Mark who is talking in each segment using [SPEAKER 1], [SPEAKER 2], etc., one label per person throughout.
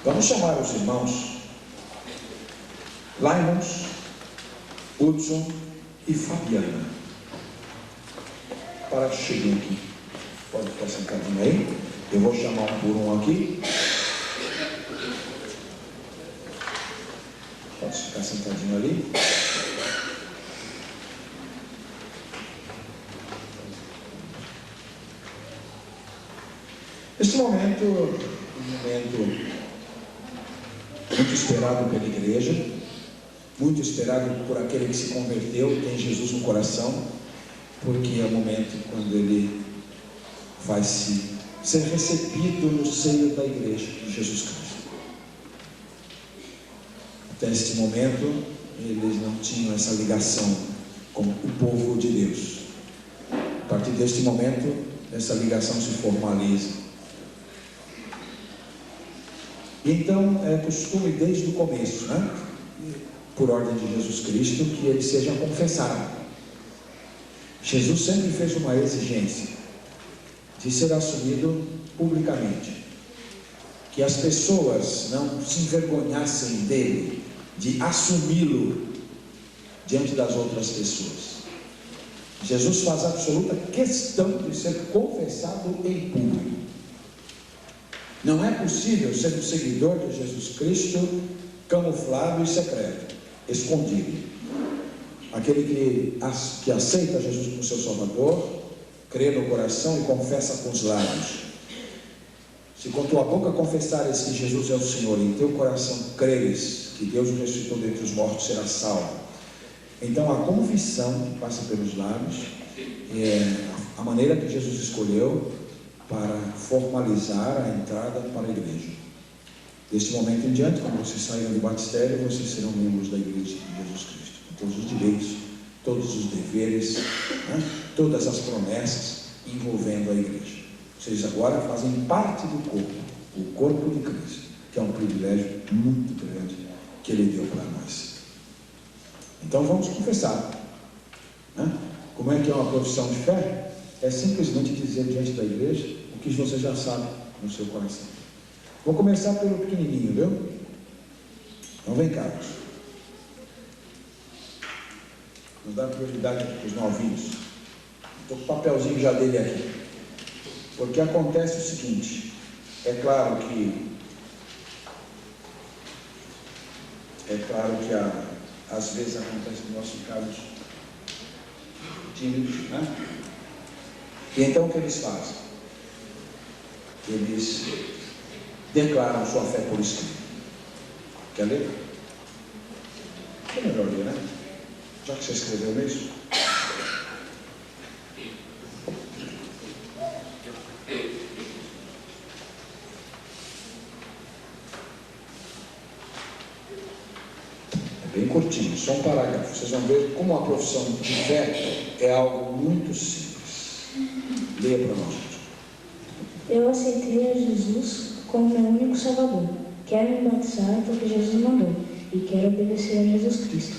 [SPEAKER 1] Vamos chamar os irmãos Laimons, Hudson e Fabiana para que cheguem aqui. Pode ficar sentadinho aí. Eu vou chamar um por um aqui. Pode ficar sentadinho ali. Esse momento é um momento muito esperado pela igreja, muito esperado por aquele que se converteu, tem Jesus no coração, porque é o momento quando ele vai ser recebido no seio da igreja de Jesus Cristo. Até este momento, eles não tinham essa ligação com o povo de Deus. A partir deste momento, essa ligação se formaliza. Então, é costume desde o começo, por ordem de Jesus Cristo, que ele seja confessado. Jesus sempre fez uma exigência de ser assumido publicamente, que as pessoas não se envergonhassem dele, de assumi-lo diante das outras pessoas. Jesus faz absoluta questão de ser confessado em público. Não é possível ser um seguidor de Jesus Cristo camuflado e secreto, escondido. Aquele que aceita Jesus como seu Salvador, crê no coração e confessa com os lábios. Se com tua boca confessares que Jesus é o Senhor, e em teu coração creres que Deus o ressuscitou dentre os mortos, será salvo. Então a confissão passa pelos lábios, é a maneira que Jesus escolheu para formalizar a entrada para a igreja. Deste momento em diante, quando vocês saírem do batistério, vocês serão membros da igreja de Jesus Cristo, com todos os direitos, todos os deveres, todas as promessas envolvendo a igreja. Vocês agora fazem parte do corpo, o corpo de Cristo, que é um privilégio muito grande que Ele deu para nós. Então vamos confessar. Como é que é uma profissão de fé? É simplesmente dizer diante da igreja o que você já sabe no seu coração. Vou começar pelo pequenininho, viu? Então vem cá. Vamos dar prioridade aqui para os novinhos. Estou com o papelzinho já dele aqui. Porque acontece o seguinte, é claro que às vezes acontece no nosso caso tímidos, E então o que eles fazem? Eles declaram sua fé por escrito. Quer ler? É melhor ler, Já que você escreveu mesmo. É bem curtinho, só um parágrafo. Vocês vão ver como a profissão de fé é algo muito simples. Leia para nós.
[SPEAKER 2] Eu aceitei a Jesus como meu único Salvador. Quero me batizar porque Jesus mandou e quero obedecer a Jesus Cristo.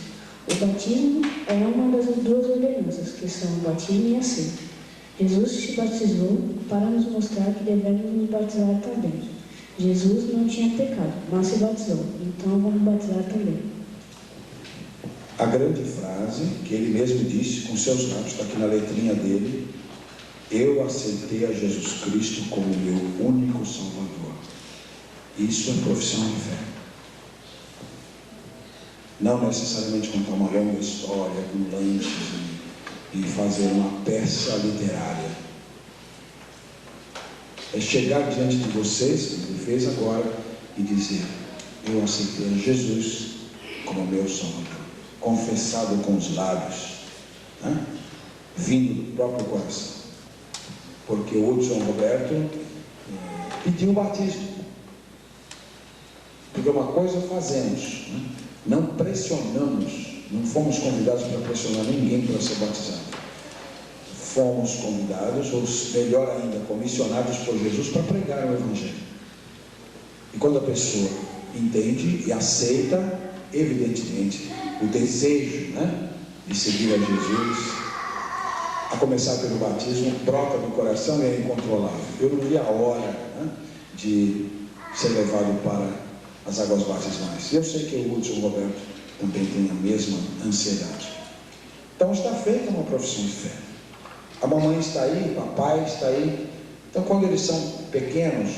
[SPEAKER 2] O batismo é uma das duas ordenanças, que são o batismo e a ceia. Jesus se batizou para nos mostrar que devemos nos batizar também. Jesus não tinha pecado, mas se batizou, então vamos batizar também.
[SPEAKER 1] A grande frase que ele mesmo disse com seus lábios, está aqui na letrinha dele: eu aceitei a Jesus Cristo como meu único Salvador. Isso é profissão de fé. Não necessariamente contar uma longa história com lanches e fazer uma peça literária. É chegar diante de vocês, como ele fez agora, e dizer: eu aceitei a Jesus como meu Salvador. Confessado com os lábios, vindo do próprio coração. Porque o Hudson Roberto pediu o batismo. Porque uma coisa fazemos, não pressionamos, não fomos convidados para pressionar ninguém para ser batizado. Fomos convidados, ou melhor ainda, comissionados por Jesus para pregar o Evangelho. E quando a pessoa entende e aceita, evidentemente, o desejo de seguir a Jesus, a começar pelo batismo, brota do coração e é incontrolável. Eu não vi a hora de ser levado para as águas batismais. E eu sei que o Hudson Roberto também tem a mesma ansiedade. Então está feita uma profissão de fé. A mamãe está aí, o papai está aí. Então quando eles são pequenos,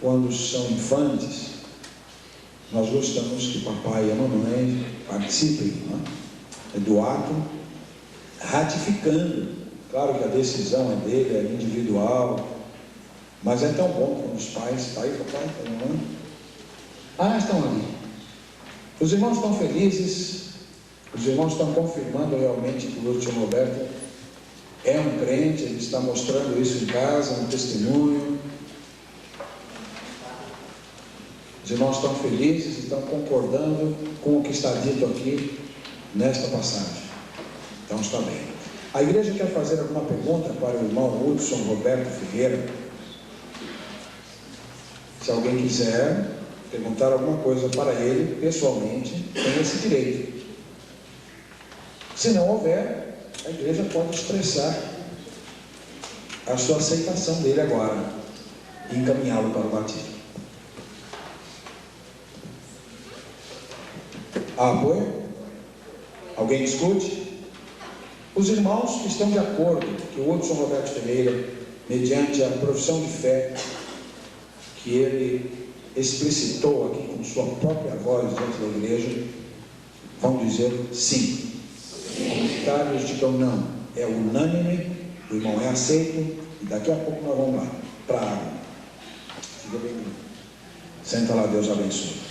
[SPEAKER 1] quando são infantes, nós gostamos que papai e a mamãe participem, do ato, ratificando. Claro que a decisão é dele, é individual, mas é tão bom quando os pais, está aí papai, está aí mamãe? Ah, estão ali. Os irmãos estão felizes, os irmãos estão confirmando realmente que o Hudson Roberto é um crente, ele está mostrando isso em casa, um testemunho. Os irmãos estão felizes, estão concordando com o que está dito aqui nesta passagem. Então está bem. A igreja quer fazer alguma pergunta para o irmão Hudson Roberto Ferreira? Se alguém quiser perguntar alguma coisa para ele, pessoalmente, tem esse direito. Se não houver, a igreja pode expressar a sua aceitação dele agora e encaminhá-lo para o batismo. Há apoio? Alguém discute? Os irmãos que estão de acordo que o Hudson Roberto Ferreira, mediante a profissão de fé que ele explicitou aqui com sua própria voz diante da igreja, vão dizer sim. Contrários digam não. É unânime, o irmão é aceito, e daqui a pouco nós vamos lá para a água. Fica bem. Senta lá, Deus abençoe.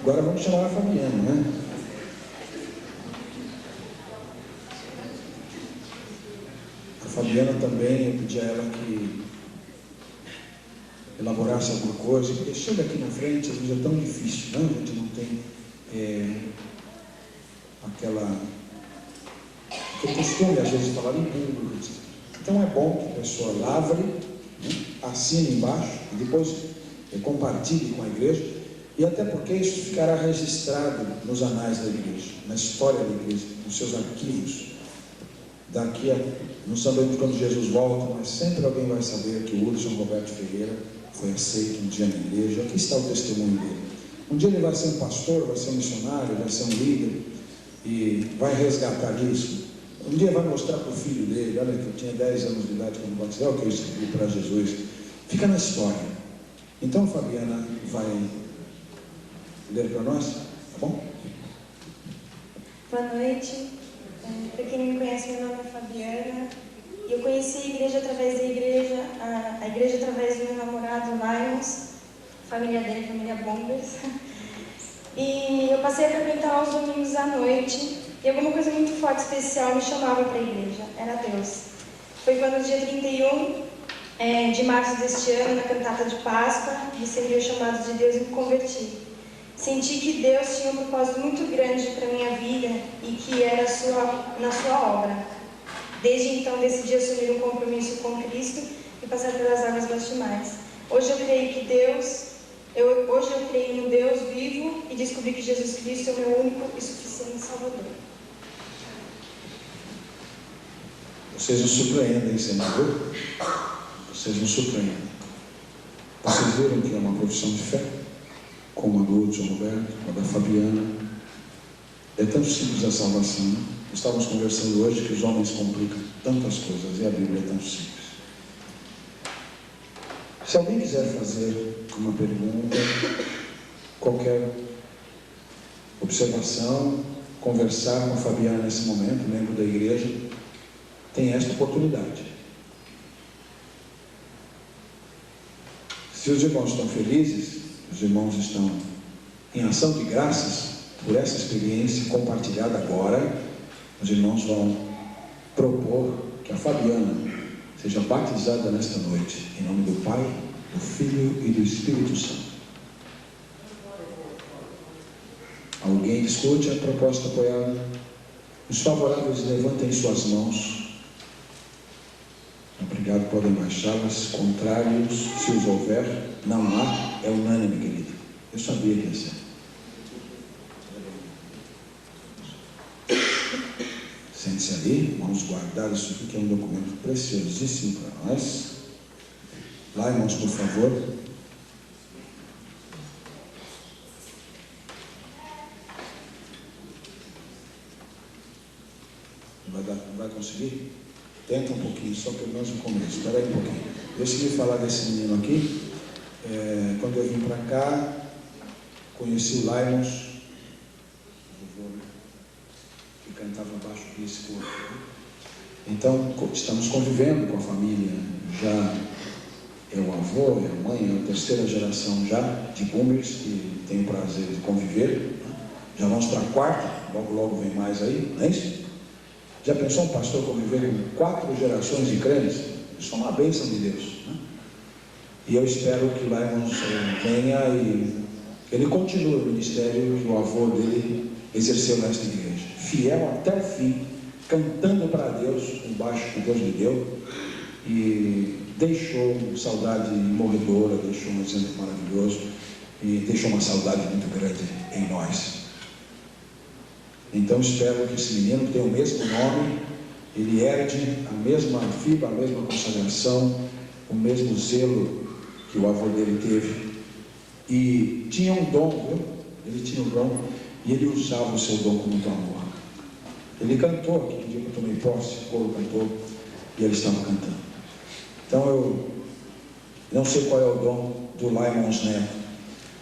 [SPEAKER 1] Agora vamos chamar a Fabiana, né? A Fabiana também, eu pedi a ela que elaborasse alguma coisa, porque chega aqui na frente, às vezes é tão difícil, né? A gente não tem aquele costume, às vezes, de falar em público. Então é bom que a pessoa lavre, né? Assine embaixo, e depois compartilhe com a igreja, e até porque isso ficará registrado nos anais da igreja, na história da igreja, nos seus arquivos. Daqui a, não sabemos quando Jesus volta, mas sempre alguém vai saber que o Hudson Roberto Ferreira foi aceito um dia na igreja. Aqui está o testemunho dele. Um dia ele vai ser um pastor, vai ser um missionário, vai ser um líder, e vai resgatar isso. Um dia vai mostrar para o filho dele, olha que eu tinha 10 anos de idade quando batizei, o que eu escrevi para Jesus. Fica na história. Então Fabiana vai ler para nós, tá bom?
[SPEAKER 3] Boa noite. Para quem não me conhece, meu nome é Fabiana. E eu conheci a igreja através da igreja, a igreja através do meu namorado Lions, família dele, família Bombers. E eu passei a frequentar aos domingos à noite, e alguma coisa muito forte, especial, me chamava para a igreja, era Deus. Foi quando, no dia 31 de março deste ano, na cantata de Páscoa, recebi o chamado de Deus e me converti. Senti que Deus tinha um propósito muito grande para a minha vida e que era na sua obra. Desde então, decidi assumir um compromisso com Cristo e passar pelas águas batismais. Hoje eu creio no Deus vivo e descobri que Jesus Cristo é o meu único e suficiente Salvador.
[SPEAKER 1] Vocês nos surpreendem, Senador. Vocês nos surpreendem. Vocês viram que é uma profissão de fé? Como a do Hudson Roberto, a da Fabiana. É tão simples a salvação, né? Estávamos conversando hoje que os homens complicam tantas coisas e a Bíblia é tão simples. Se alguém quiser fazer uma pergunta, qualquer observação, conversar com a Fabiana nesse momento, membro da igreja, tem esta oportunidade. Se os irmãos estão felizes, os irmãos estão em ação de graças por essa experiência compartilhada agora, os irmãos vão propor que a Fabiana seja batizada nesta noite, em nome do Pai, do Filho e do Espírito Santo. Alguém discute a proposta apoiada? Os favoráveis levantem suas mãos. Obrigado, podem baixá-las. Contrários, se os houver, não há, é unânime, querido. Eu sabia que ia ser. Sente-se ali, vamos guardar isso aqui, que é um documento preciosíssimo para nós. Lá, irmãos, por favor. subir? Tenta um pouquinho, só pelo menos no começo. Espera aí um pouquinho. Deixa eu falar desse menino aqui. Quando eu vim para cá, conheci o Laimons, que cantava abaixo desse corpo. Então, estamos convivendo com a família. Já é o avô, é a mãe, é a terceira geração já de boomers que tem o prazer de conviver. Já vamos para a quarta, logo vem mais aí, não é isso? Já pensou um pastor conviver com 4 gerações de crentes? Isso é uma bênção de Deus, né? E eu espero que lá venha e ele continue o ministério que o avô dele exerceu nesta igreja, fiel até o fim, cantando para Deus, o baixo que Deus lhe deu, e deixou saudade morredora, deixou um exemplo maravilhoso, e deixou uma saudade muito grande em nós. Então espero que esse menino, que tem o mesmo nome, ele herde a mesma fibra, a mesma consagração, o mesmo zelo que o avô dele teve. E tinha um dom, viu? Ele tinha um dom, e ele usava o seu dom com muito amor. Ele cantou aqui, no dia que eu tomei posse, o coro cantou, e ele estava cantando. Então eu não sei qual é o dom do Laimons Neto,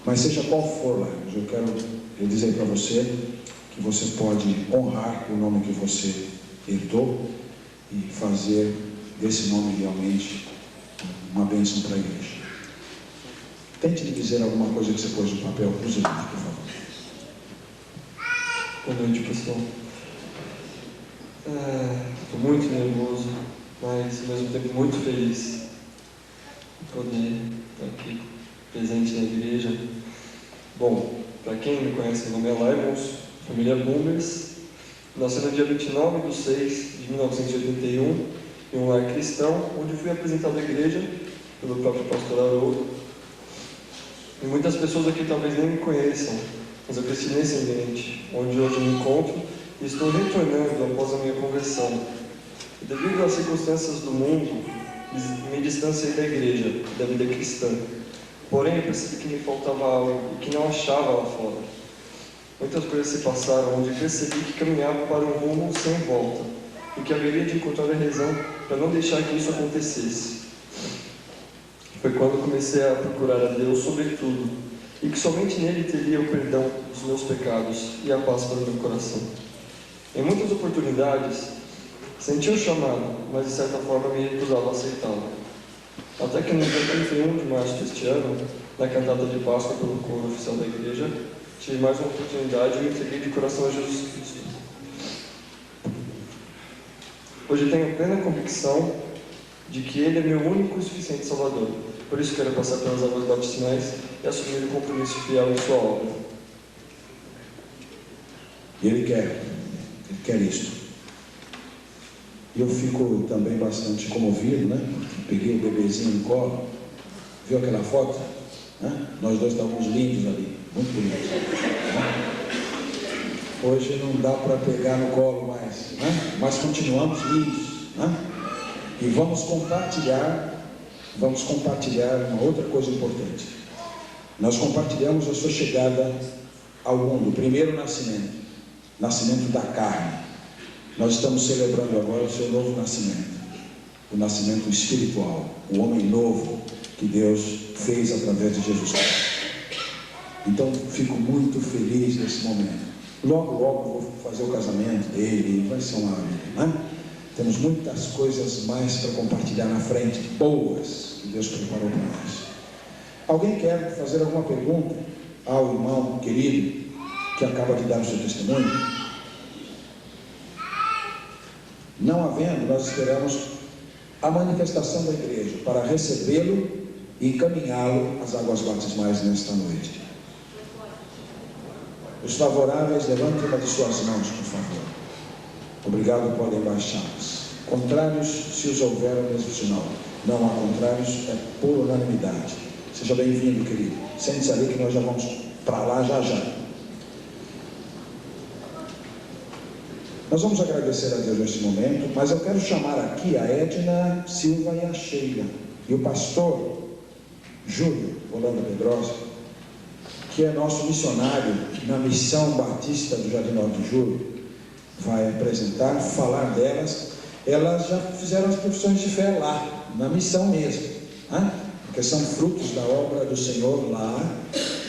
[SPEAKER 1] mas seja qual for, Laimons, eu quero dizer para você que você pode honrar o nome que você herdou e fazer desse nome realmente uma bênção para a igreja. Tente me dizer alguma coisa que você pôs no papel para os irmãos, por favor.
[SPEAKER 4] Boa noite, pessoal. Estou muito nervoso, mas ao mesmo tempo muito feliz de poder estar aqui presente na igreja. Bom, para quem me conhece, meu nome é Laimons, família Boomers. Nasci no dia 29/6/1981 em um lar cristão, onde fui apresentado à igreja pelo próprio pastor Haroldo. E muitas pessoas aqui talvez nem me conheçam, mas eu cresci nesse ambiente, onde hoje me encontro e estou retornando após a minha conversão. E devido às circunstâncias do mundo, me distanciei da igreja, da vida cristã. Porém, eu percebi que me faltava algo e que não achava lá fora. Muitas coisas se passaram, onde percebi que caminhava para um rumo sem volta e que haveria de encontrar a razão para não deixar que isso acontecesse. Foi quando comecei a procurar a Deus sobre tudo, e que somente nele teria o perdão dos meus pecados e a paz para o meu coração. Em muitas oportunidades, senti o chamado, mas de certa forma me recusava a aceitá-lo. Até que no dia 31 de março deste ano, na cantata de Páscoa pelo coro oficial da igreja, tive mais uma oportunidade e me entreguei de coração a Jesus Cristo. Hoje tenho plena convicção de que Ele é meu único e suficiente Salvador. Por isso quero passar pelas águas batismais e assumir o compromisso fiel em sua obra.
[SPEAKER 1] E Ele quer isto. E eu fico também bastante comovido, né? Peguei o bebezinho no colo, viu aquela foto? Né? Nós dois estávamos lindos ali, muito bonitos. Né? Hoje não dá para pegar no colo mais, né? Mas continuamos lindos, né? E vamos compartilhar uma outra coisa importante. Nós compartilhamos a sua chegada ao mundo, o primeiro nascimento da carne. Nós estamos celebrando agora o seu novo nascimento, o nascimento espiritual, o homem novo que Deus fez através de Jesus Cristo. Então, fico muito feliz nesse momento. Logo vou fazer o casamento dele, vai ser uma maravilha, né? Temos muitas coisas mais para compartilhar na frente, boas, que Deus preparou para nós. Alguém quer fazer alguma pergunta ao irmão querido que acaba de dar o seu testemunho? Não havendo, nós esperamos a manifestação da igreja para recebê-lo e encaminhá-lo às águas batismais nesta noite. Os favoráveis, levantem uma de suas mãos, por favor. Obrigado, podem baixá-las. Contrários, se os houver, é o mesmo sinal. Não há contrários, é por unanimidade. Seja bem-vindo, querido. Sente-se ali que nós já vamos para lá já. Nós vamos agradecer a Deus nesse momento, mas eu quero chamar aqui a Edna Silva e a Sheila. E o pastor Júlio Holanda Pedrosa, que é nosso missionário na Missão Batista do Jardim Norte de Julho, vai apresentar, falar delas elas já fizeram as profissões de fé lá, na missão mesmo, né? Porque são frutos da obra do Senhor lá,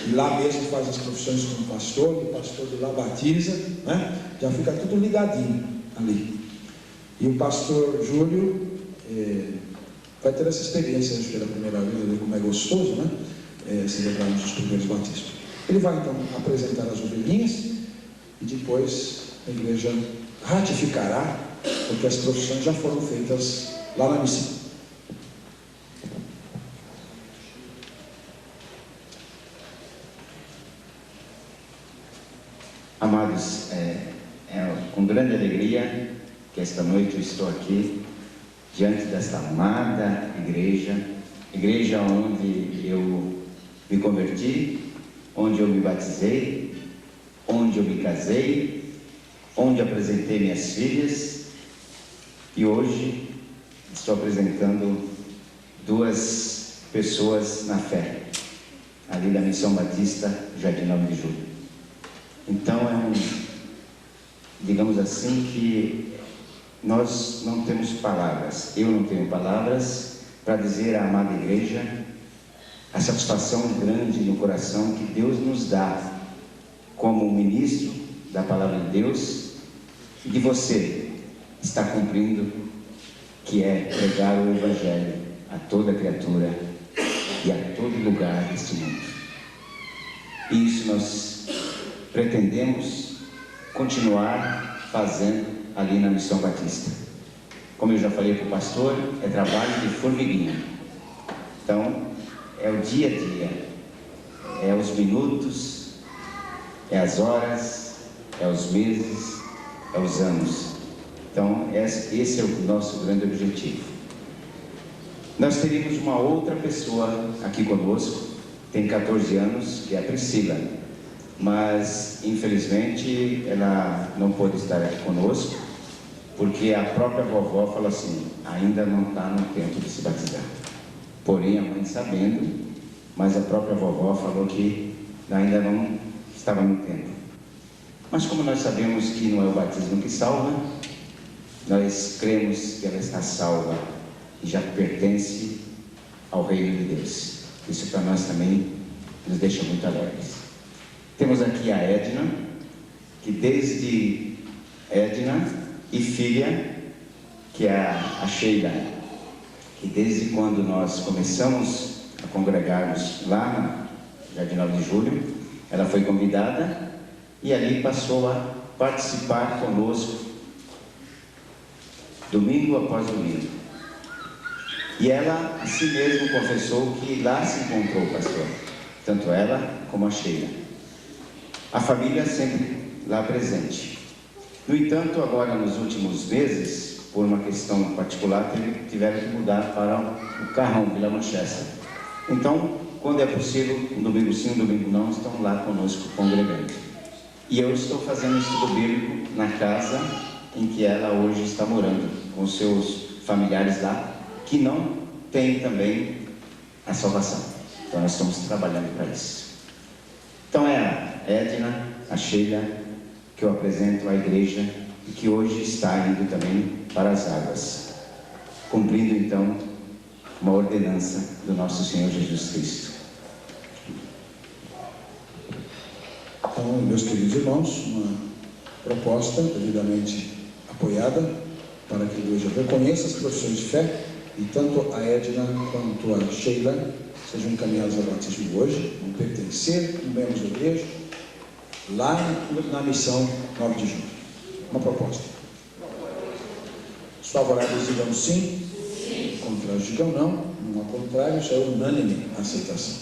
[SPEAKER 1] e lá mesmo faz as profissões com o pastor, e o pastor de lá batiza, né? Já fica tudo ligadinho ali. E o pastor Júlio vai ter essa experiência, acho que pela primeira vez, ver como é gostoso, né? Celebrarmos os primeiros batismos. Ele vai então apresentar as ovelhinhas, e depois a igreja ratificará, porque as profissões já foram feitas lá na missão.
[SPEAKER 5] Amados, com grande alegria que esta noite eu estou aqui diante desta amada igreja onde eu me converti, onde eu me batizei, onde eu me casei, onde apresentei minhas filhas, e hoje estou apresentando duas pessoas na fé, ali da Missão Batista Jardim 9 de Julho. Então digamos assim, que nós não temos palavras, eu não tenho palavras para dizer à amada igreja a satisfação grande no coração que Deus nos dá como ministro da palavra de Deus, e de você estar cumprindo, que é pregar o Evangelho a toda criatura e a todo lugar deste mundo. E isso nós pretendemos continuar fazendo ali na Missão Batista. Como eu já falei para o pastor, é trabalho de formiguinha. Então, é o dia a dia, é os minutos, é as horas, é os meses, é os anos. Então, esse é o nosso grande objetivo. Nós teríamos uma outra pessoa aqui conosco, tem 14 anos, que é a Priscila, mas infelizmente ela não pôde estar aqui conosco, porque a própria vovó falou assim, ainda não está no tempo de se batizar. Porém, a mãe sabendo, mas a própria vovó falou que ainda não estava no tempo. Mas como nós sabemos que não é o batismo que salva, nós cremos que ela está salva e já pertence ao reino de Deus. Isso para nós também nos deixa muito alegres. Temos aqui a Edna, que desde Edna e filha, que é a Sheila, que desde quando nós começamos a congregarmos lá na Jardim 9 de Julho, ela foi convidada e ali passou a participar conosco, domingo após domingo. E ela, a si mesmo, confessou que lá se encontrou o pastor, tanto ela como a Sheila. A família sempre lá presente. No entanto, agora nos últimos meses, por uma questão particular, tiveram que mudar para o Carrão, Vila Manchester. Então, quando é possível, um domingo sim, um domingo não, estão lá conosco congregando. E eu estou fazendo estudo bíblico na casa em que ela hoje está morando, com seus familiares lá, que não têm também a salvação. Então, nós estamos trabalhando para isso. Então, é a Edna, a Sheila, que eu apresento à igreja e que hoje está indo também para as águas, cumprindo então uma ordenança do nosso Senhor Jesus Cristo.
[SPEAKER 1] Então, meus queridos irmãos, uma proposta devidamente apoiada para que a igreja reconheça as profissões de fé, e tanto a Edna quanto a Sheila sejam encaminhados ao batismo hoje, vão pertencer, membros da igreja, lá na missão 9 de julho. Uma proposta. Os favoráveis digam sim, contrários digam não, não há contrário, isso é unânime a aceitação.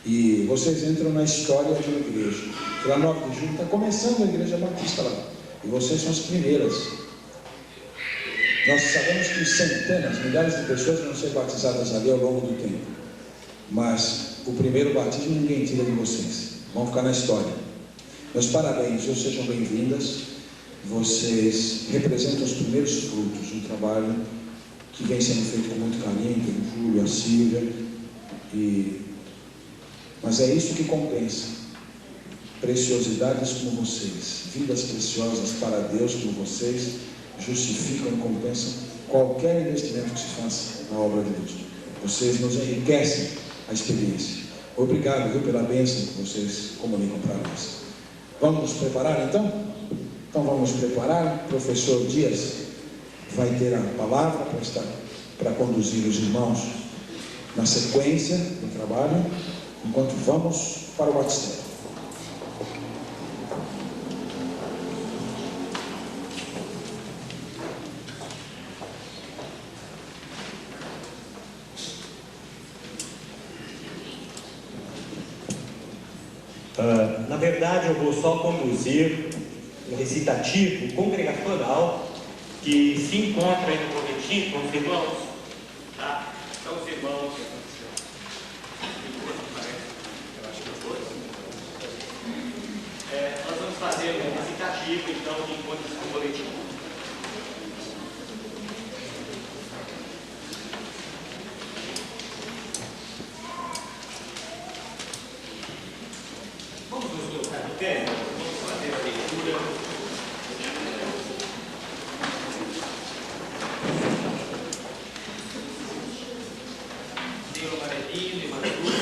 [SPEAKER 1] E vocês entram na história de uma igreja, que lá 9 de julho está começando a igreja batista lá, e vocês são as primeiras. Nós sabemos que centenas, milhares de pessoas vão ser batizadas ali ao longo do tempo, mas o primeiro batismo ninguém tira de vocês, vão ficar na história. Meus parabéns, sejam bem-vindas. Vocês representam os primeiros frutos de um trabalho que vem sendo feito com muito carinho pelo Júlio, a Silvia, mas é isso que compensa. Preciosidades como vocês, vidas preciosas para Deus como vocês, justificam e compensam qualquer investimento que se faça na obra de Deus. Vocês nos enriquecem a experiência. Obrigado, viu, pela bênção que vocês comunicam para nós. Vamos nos preparar então? Então vamos nos preparar. O professor Dias vai ter a palavra para conduzir os irmãos na sequência do trabalho, enquanto vamos para o batistério.
[SPEAKER 6] Na verdade, eu vou só conduzir um recitativo congregacional que se encontra aí no boletim com os irmãos. Tá? Então, os irmãos. Nós vamos fazer um recitativo, então, que encontra-se no boletim. Vamos nos colocar de pé, vamos fazer a leitura. Tem o amarelinho e maduro.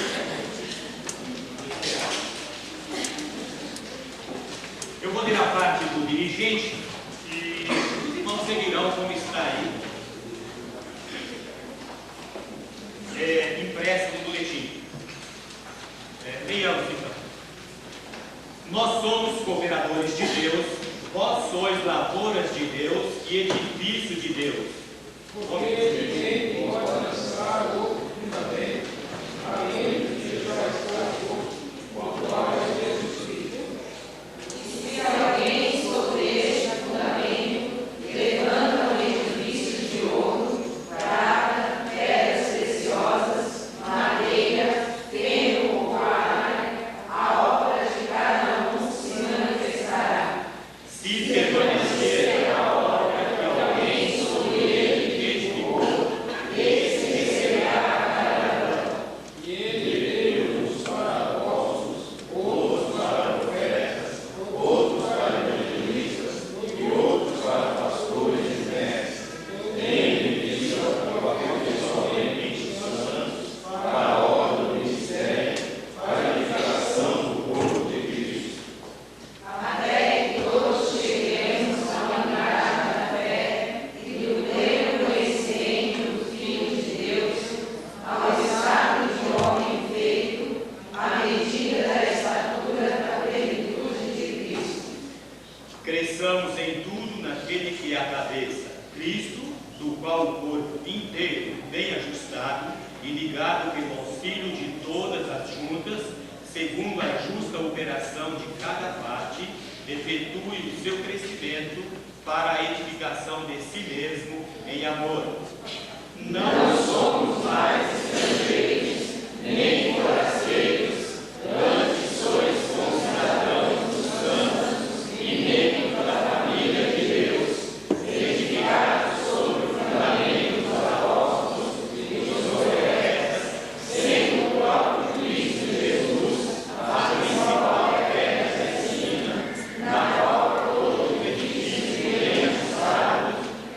[SPEAKER 6] Eu vou ler a parte do dirigente e os irmãos seguirão como está aí, impresso no boletim. Leiamos então. Nós somos cooperadores de Deus, vós sois lavouras de Deus e edifício de Deus. Porque ninguém pode lançar outro fundamento, além de que já está o qual é Jesus Cristo. E se alguém sobre este fundamento levanta um edifício de ouro, prata, pedras preciosas, madeira, feno ou palha, a obra de cada um se manifestará. Se permanecer a obra que alguém sobre ele edificou, esse receberá galardão. E ele deu uns para apóstolos, outros para profetas, outros para evangelistas e outros para pastores e mestres. Ele pediu a aperfeiçoamento dos santos para a obra do ministério, para a edificação do corpo de Cristo. Até que todos cheguemos à unidade da fé e do pleno conhecimento do Filho de Deus, ao estado de homem feito, à medida da estatura da plenitude de Cristo. Cresçamos em tudo naquele que é a cabeça, Cristo, do qual o corpo inteiro, bem ajustado e ligado pelo auxílio de todas as juntas, segundo a justa operação de cada parte, efetue o seu crescimento para a edificação de si mesmo em amor. Não somos mais estrangeiros, nem forasteiros, antes sois concidadãos dos santos e membros da família de Deus, edificados sobre o fundamento dos apóstolos e dos profetas, sendo o próprio Cristo Jesus a principal pedra da esquina, na qual todo o edifício bem ajustado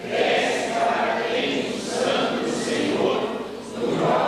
[SPEAKER 6] cresce para a pleno do Santo do Senhor, no qual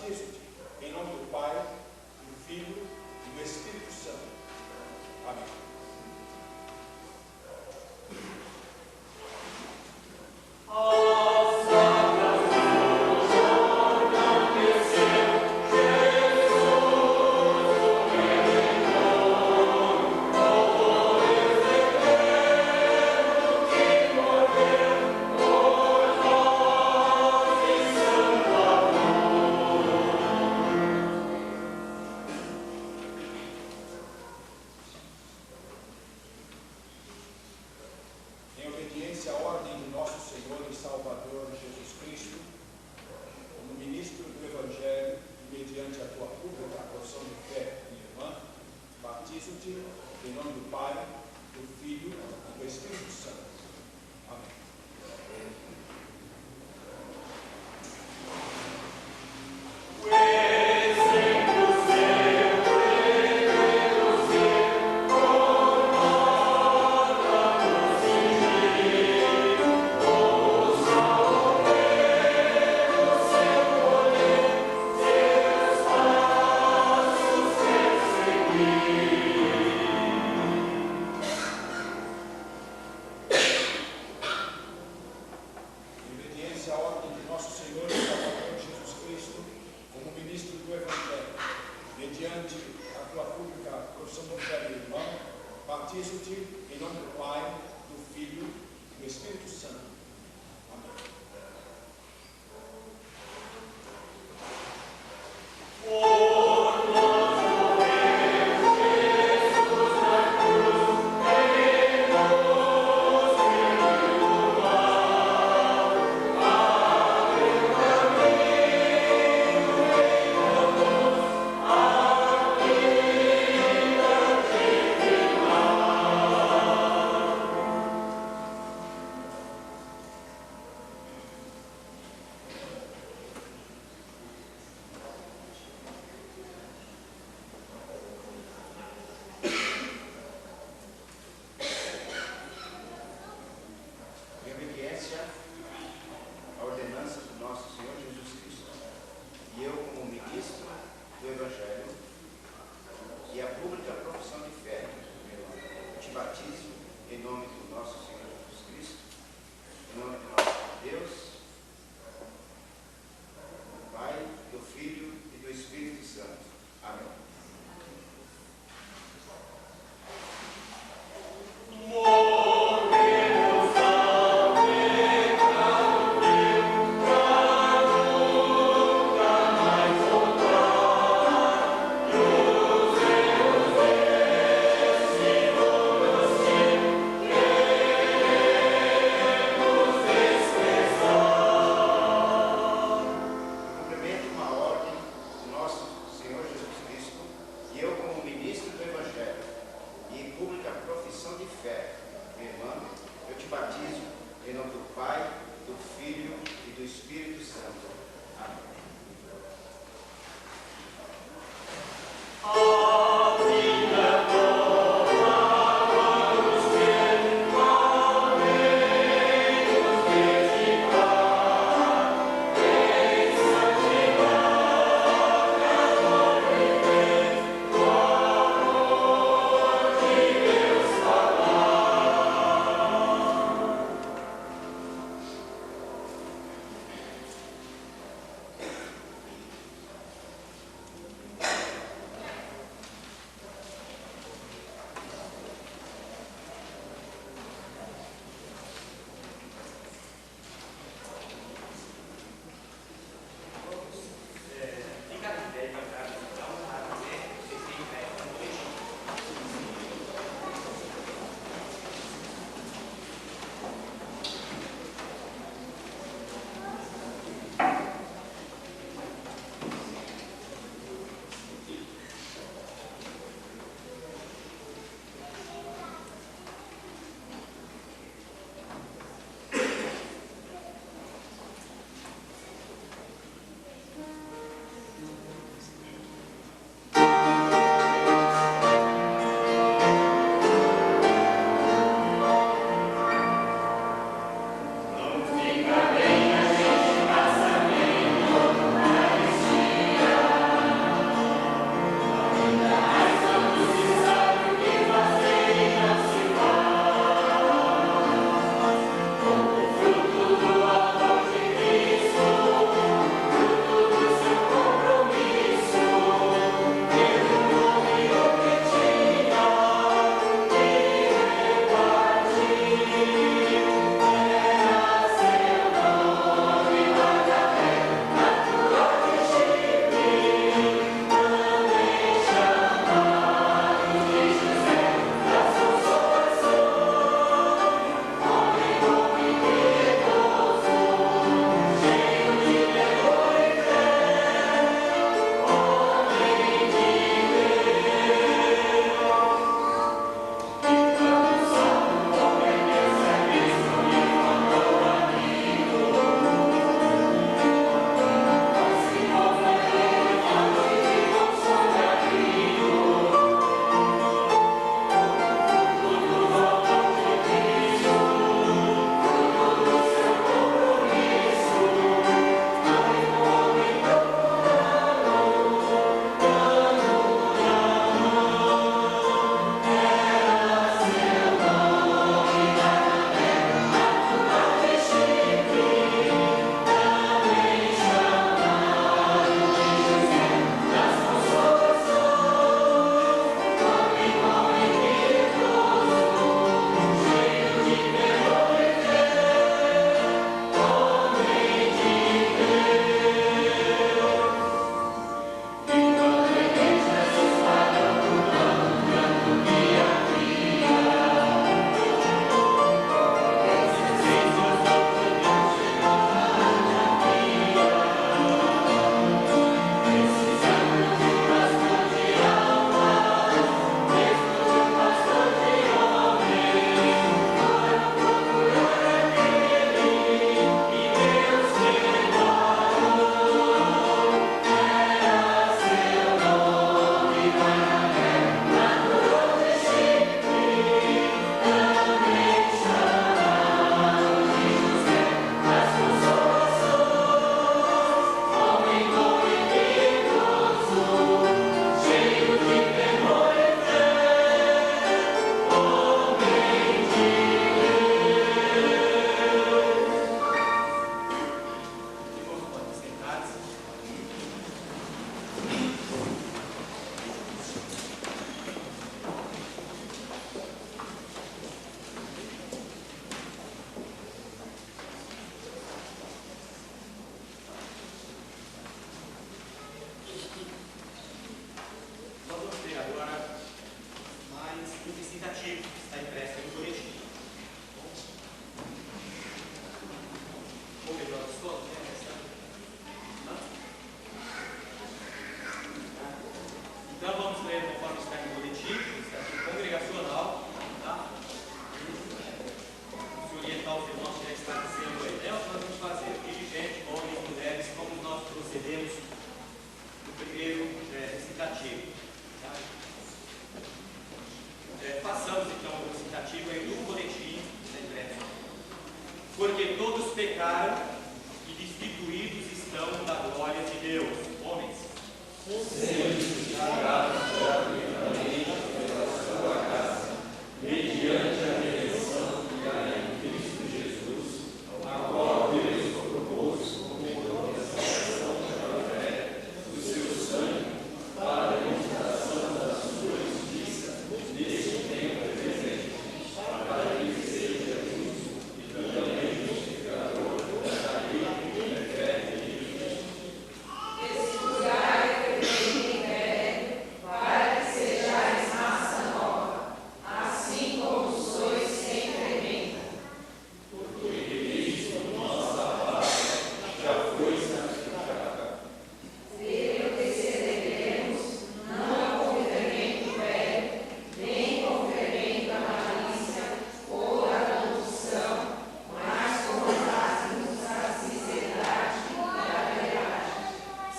[SPEAKER 1] Batizo-te em nome do Pai, do Filho e do Espírito Santo. Amém. Em obediência à ordem do nosso Senhor e Salvador Jesus Cristo, como ministro do Evangelho e mediante a tua pública profissão de fé, minha irmã, batizo-te em nome do Pai, do Filho e do Espírito Santo. Amém. Batizo-te em nome do Pai, do Filho e do Espírito Santo. Amém.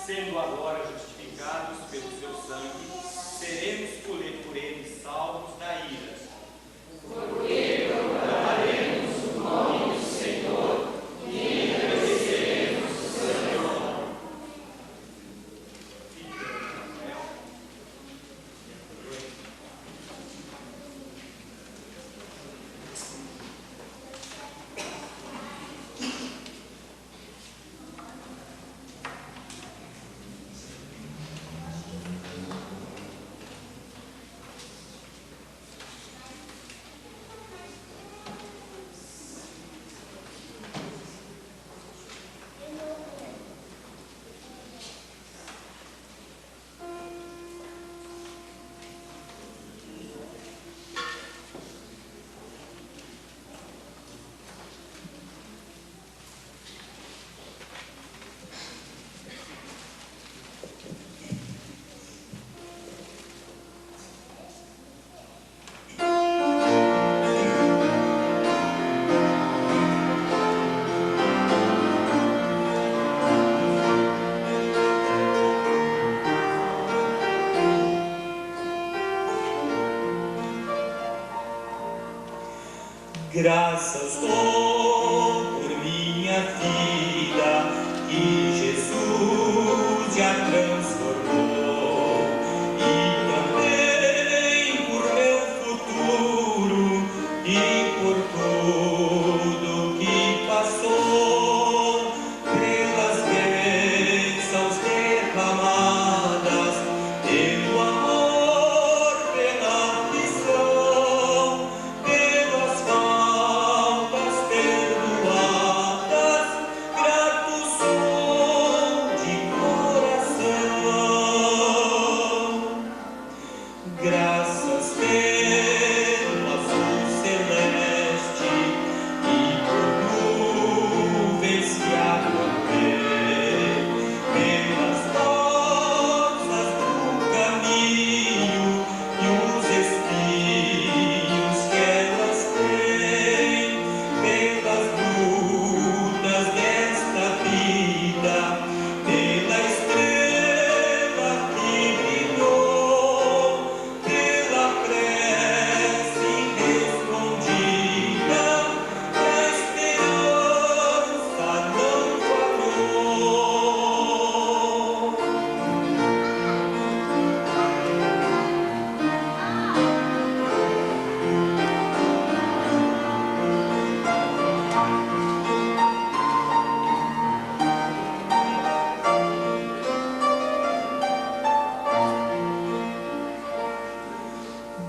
[SPEAKER 6] Sendo agora justificados pelo seu sangue, seremos por ele salvos da ira. Porque proclamaremos o nome do Senhor e engrandeceremos o seu nome.
[SPEAKER 7] Graças dou por minha vida, que Jesus já transformou, e também por meu futuro e por tudo que passou, pelas bênçãos derramadas, pelo amor, pela aflição, pelas faltas perdoadas, grato sou de coração. Graças pelo azul celeste e por nuvens que acompanhei, pelas rosas do caminho e os espinhos que elas têm, pelas lutas desta vida, pela estrela que brilhou, pela prece respondida, a esperança não falhou.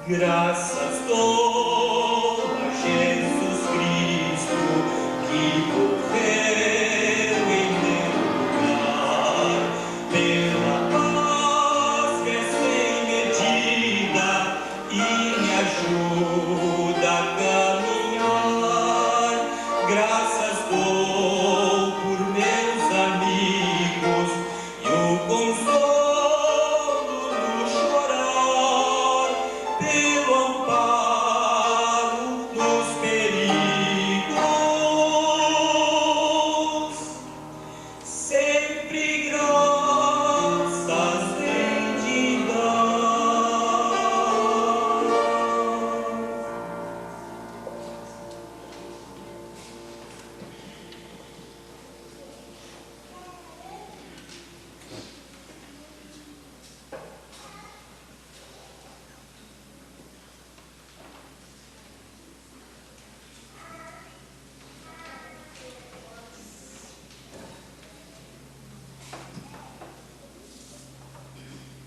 [SPEAKER 7] Graças dou a Jesus Cristo, que morreu em meu lugar, pela paz que é sem medida e me ajuda a caminhar. Graças dou por meus amigos e o consolo no chorar, pelo amparo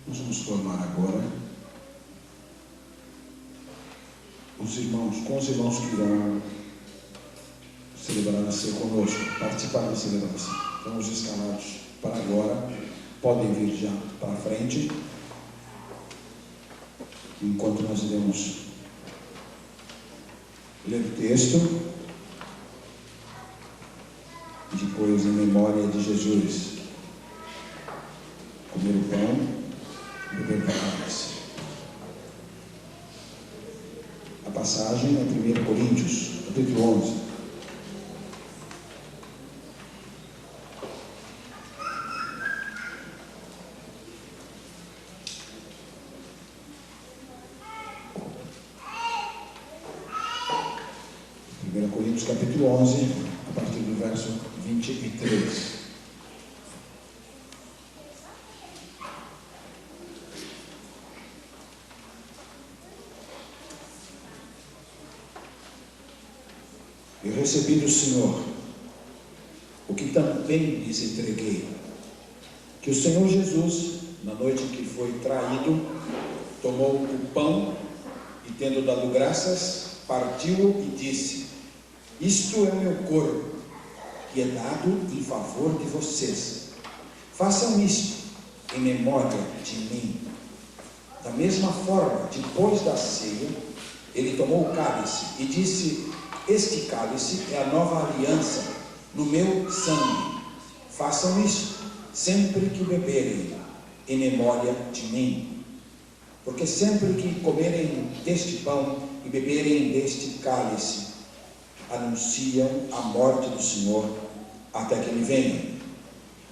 [SPEAKER 1] Nós vamos formar agora com os irmãos que irão celebrar a ceia conosco, participar da celebração. Então, os escalados para agora podem vir já para frente, enquanto nós iremos ler o texto e depois, em memória de Jesus, comer o pão e beber o cálice. A passagem é 1 Coríntios, capítulo 11. Capítulo 11, a partir do verso 23. Eu recebi do Senhor o que também lhes entreguei, que o Senhor Jesus, na noite em que foi traído, tomou o pão e, tendo dado graças, partiu-o e disse: isto é o meu corpo, que é dado em favor de vocês. Façam isto em memória de mim. Da mesma forma, depois da ceia, ele tomou o cálice e disse: este cálice é a nova aliança no meu sangue. Façam isto sempre que beberem, em memória de mim. Porque sempre que comerem deste pão e beberem deste cálice, anunciam a morte do Senhor até que ele venha.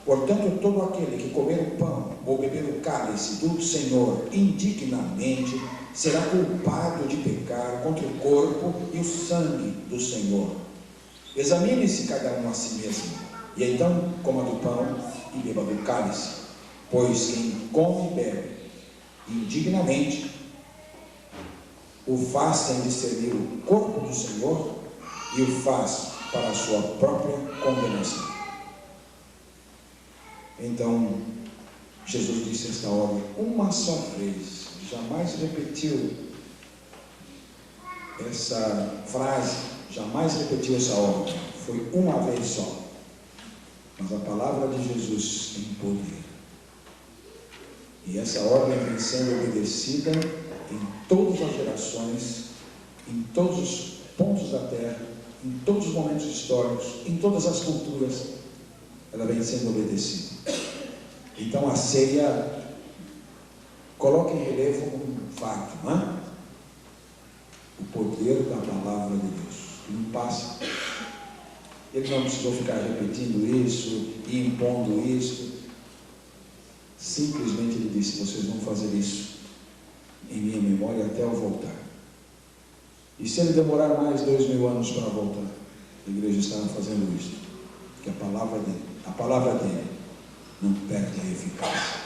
[SPEAKER 1] Portanto, todo aquele que comer o pão ou beber o cálice do Senhor indignamente será culpado de pecar contra o corpo e o sangue do Senhor. Examine-se cada um a si mesmo, e então coma do pão e beba do cálice. Pois quem come e bebe indignamente o faz sem discernir o corpo do Senhor, e o faz para a sua própria condenação. Então, Jesus disse esta ordem uma só vez, jamais repetiu essa frase, jamais repetiu essa ordem, foi uma vez só. Mas a palavra de Jesus tem poder. E essa ordem vem sendo obedecida em todas as gerações, em todos os pontos da terra, em todos os momentos históricos, em todas as culturas, ela vem sendo obedecida. Então a ceia coloca em relevo um fato, não é? O poder da palavra de Deus, que não passa. Ele não precisou ficar repetindo isso e impondo isso. Simplesmente ele disse: vocês vão fazer isso em minha memória até eu voltar. E se ele demorar mais 2000 anos para voltar, a igreja estará fazendo isso, porque a palavra dele não perde a eficácia.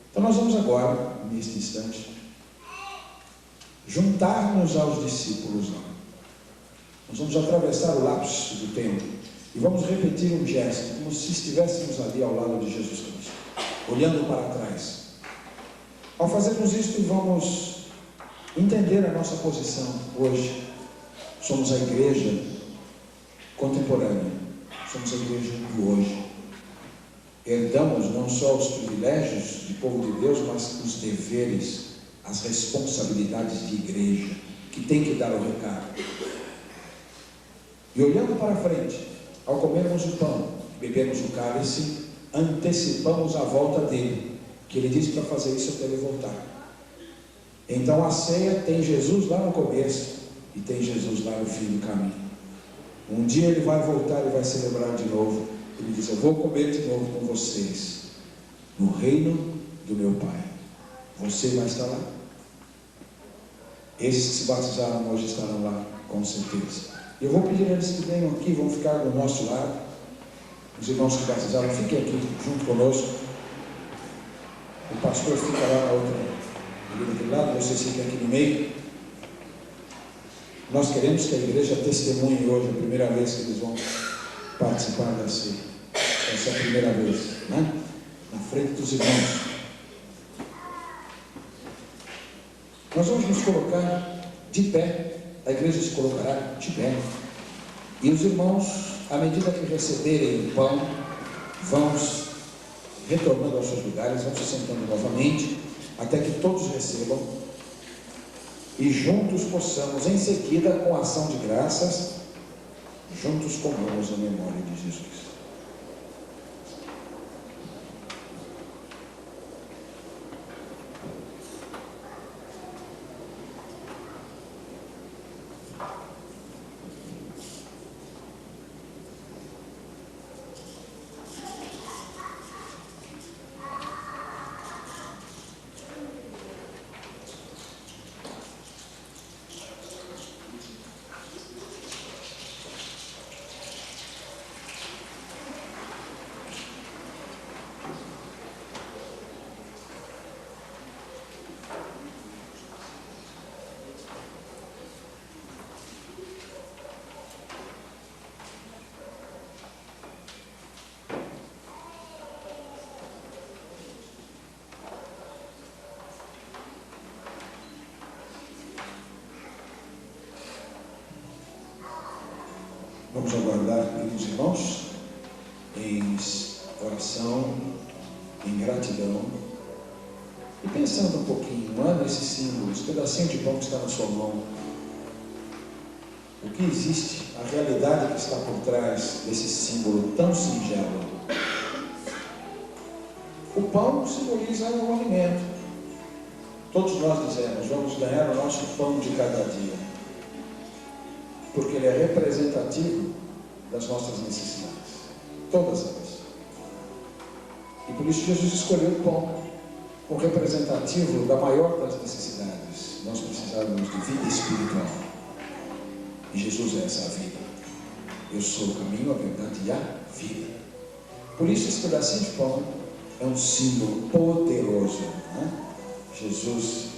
[SPEAKER 1] Então nós vamos agora, neste instante, juntar-nos aos discípulos lá. Nós vamos atravessar o lapso do tempo e vamos repetir um gesto, como se estivéssemos ali ao lado de Jesus Cristo, olhando para trás. Ao fazermos isto, vamos entender a nossa posição hoje. Somos a igreja contemporânea, somos a igreja do hoje. Herdamos não só os privilégios de povo de Deus, mas os deveres, as responsabilidades de igreja, que tem que dar o recado. E olhando para frente, ao comermos o pão, bebermos o cálice, antecipamos a volta dele, que ele disse para fazer isso até ele voltar. Então a ceia tem Jesus lá no começo e tem Jesus lá no fim do caminho. Um dia ele vai voltar e vai celebrar de novo. Ele diz: eu vou comer de novo com vocês no reino do meu Pai. Você vai estar lá? Esses que se batizaram hoje estarão lá, com certeza. Eu vou pedir a eles que venham aqui, vão ficar do nosso lado. Os irmãos que batizaram, fiquem aqui junto conosco. O pastor fica lá na outra, ali daquele lado, vocês ficam aqui no meio. Nós queremos que a igreja testemunhe hoje, a primeira vez que eles vão participar da ceia. Essa é a primeira vez, né? Na frente dos irmãos. Nós vamos nos colocar de pé, a igreja se colocará de pé. E os irmãos, à medida que receberem o pão, vão retornando aos seus lugares, vão se sentando novamente, até que todos recebam. E juntos possamos, em seguida, com ação de graças, juntos comamos a memória de Jesus. Vamos aguardar, queridos irmãos, em oração, em gratidão, e pensando um pouquinho, não é, nesses símbolos, pedacinho de pão que está na sua mão, o que existe, a realidade que está por trás desse símbolo tão singelo. O pão simboliza o alimento. Todos nós dizemos, vamos ganhar o nosso pão de cada dia, porque ele é representativo das nossas necessidades, todas elas. E por isso Jesus escolheu o pão como representativo da maior das necessidades. Nós precisávamos de vida espiritual, e Jesus é essa vida. Eu sou o caminho, a verdade e a vida. Por isso esse pedacinho de pão é um símbolo poderoso, né? Jesus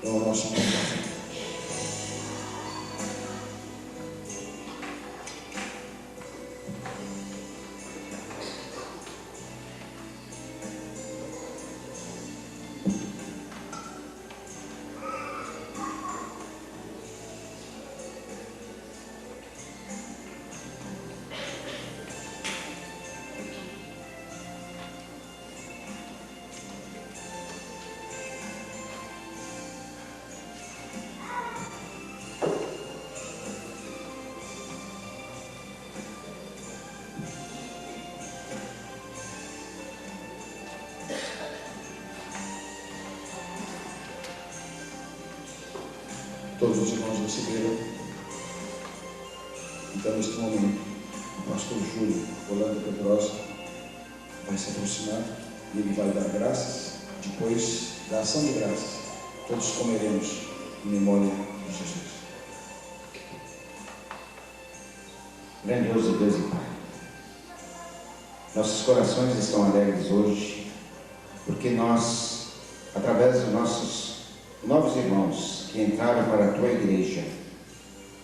[SPEAKER 1] é o nosso pão da vida. Todos os irmãos receberam. Então, neste momento, o pastor Júlio Orlando Pedrosa vai se aproximar e ele vai dar graças. Depois da ação de graças, todos comeremos em memória de Jesus.
[SPEAKER 5] Grandioso Deus e Pai, nossos corações estão alegres hoje, porque nós, através dos nossos novos irmãos que entraram para a Tua igreja,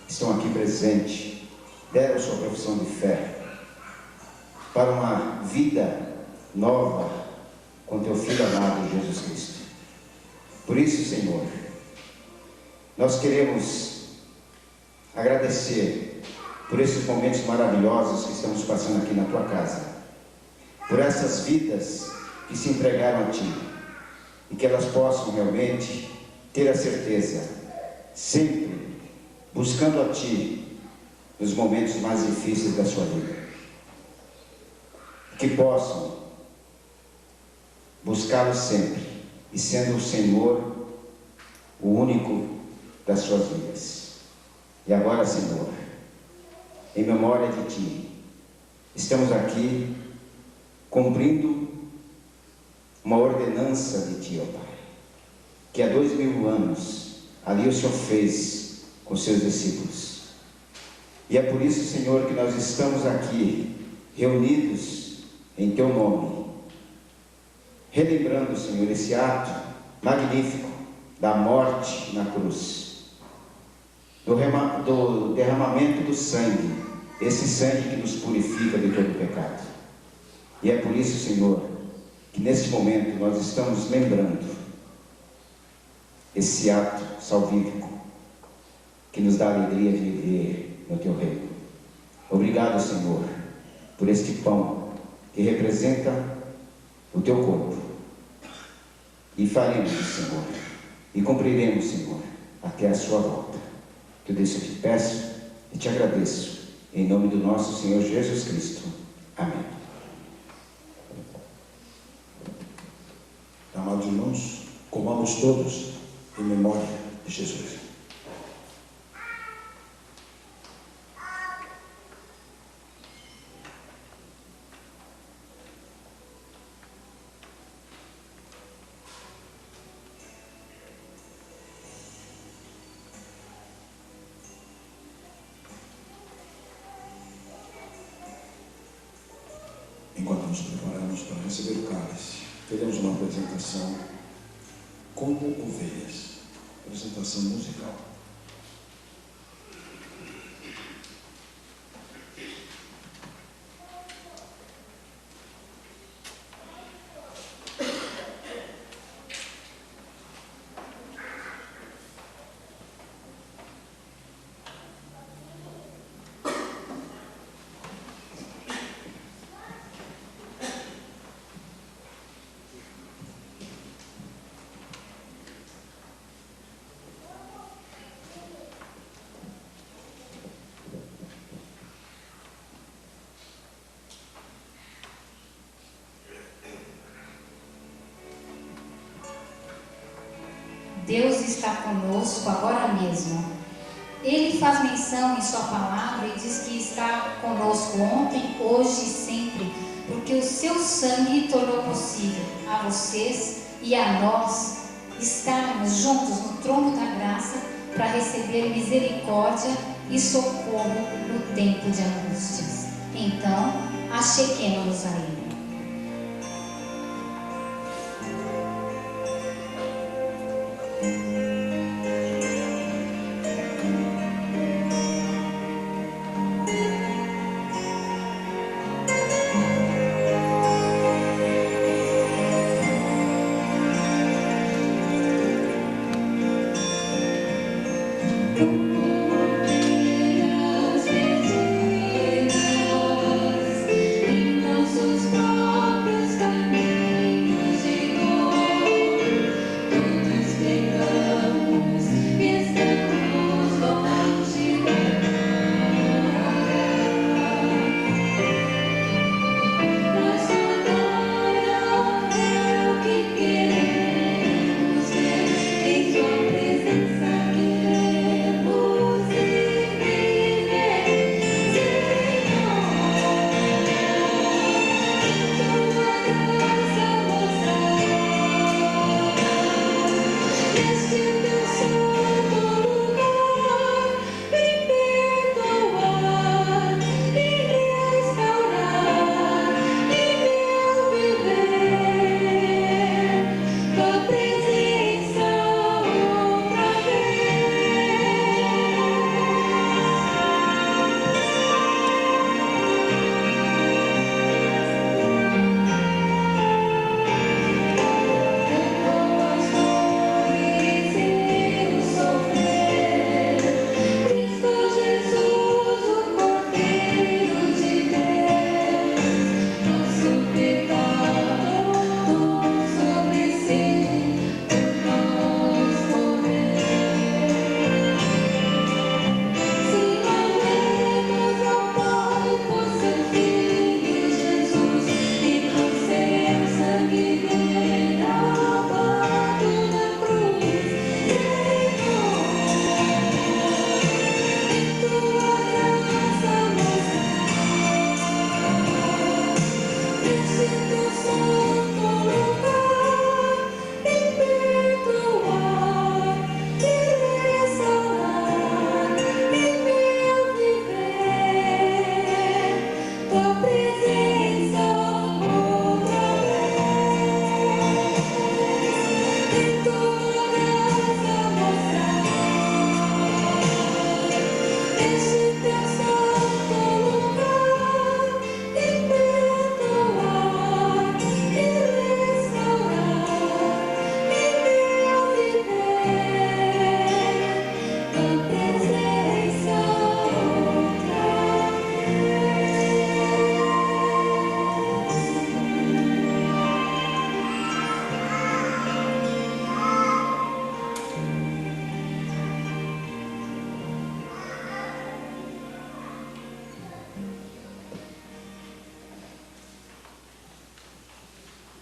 [SPEAKER 5] estão aqui presentes, deram sua profissão de fé, para uma vida nova com Teu Filho amado Jesus Cristo. Por isso, Senhor, nós queremos agradecer por esses momentos maravilhosos que estamos passando aqui na Tua casa, por essas vidas que se entregaram a Ti, e que elas possam realmente ter a certeza, sempre buscando a Ti nos momentos mais difíceis da sua vida, que possam buscá-lo sempre, e sendo o Senhor o único das suas vidas. E agora, Senhor, em memória de Ti, estamos aqui cumprindo uma ordenança de Ti, ó Pai, que há 2000 anos ali o Senhor fez com seus discípulos. E é por isso, Senhor, que nós estamos aqui reunidos em Teu nome, relembrando, Senhor, esse ato magnífico da morte na cruz, do derramamento do sangue, esse sangue que nos purifica de todo pecado. E é por isso, Senhor, que neste momento nós estamos lembrando esse ato salvífico que nos dá a alegria de viver no Teu reino. Obrigado, Senhor, por este pão que representa o Teu corpo. E faremos, Senhor, e cumpriremos, Senhor, até a Sua volta. Tudo isso eu te peço e te agradeço, em nome do nosso Senhor Jesus Cristo. Amém.
[SPEAKER 1] Amados irmãos, comamos todos em memória de Jesus. Enquanto nos preparamos para receber o cálice, teremos uma apresentação como ovelhas, apresentação musical.
[SPEAKER 8] Deus está conosco agora mesmo. Ele faz menção em sua palavra e diz que está conosco ontem, hoje e sempre, porque o seu sangue tornou possível a vocês e a nós estarmos juntos no trono da graça para receber misericórdia e socorro no tempo de angústias. Então, acheguemo-nos a Ele.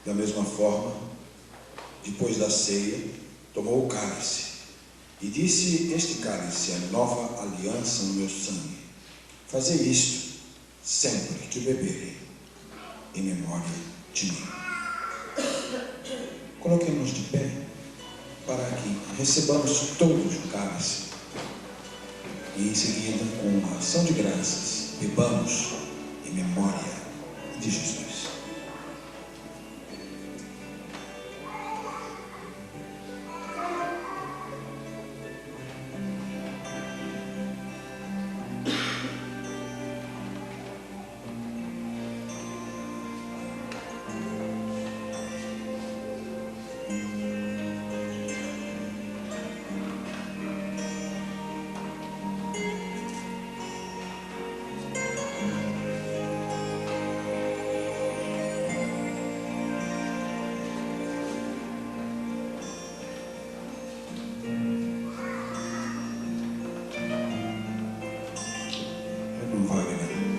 [SPEAKER 1] Da mesma forma, depois da ceia, tomou o cálice e disse: este cálice é a nova aliança no meu sangue. Fazei isto sempre que o beberem, em memória de mim. Coloquemos de pé para que recebamos todos o cálice e em seguida, com uma ação de graças, bebamos em memória de Jesus.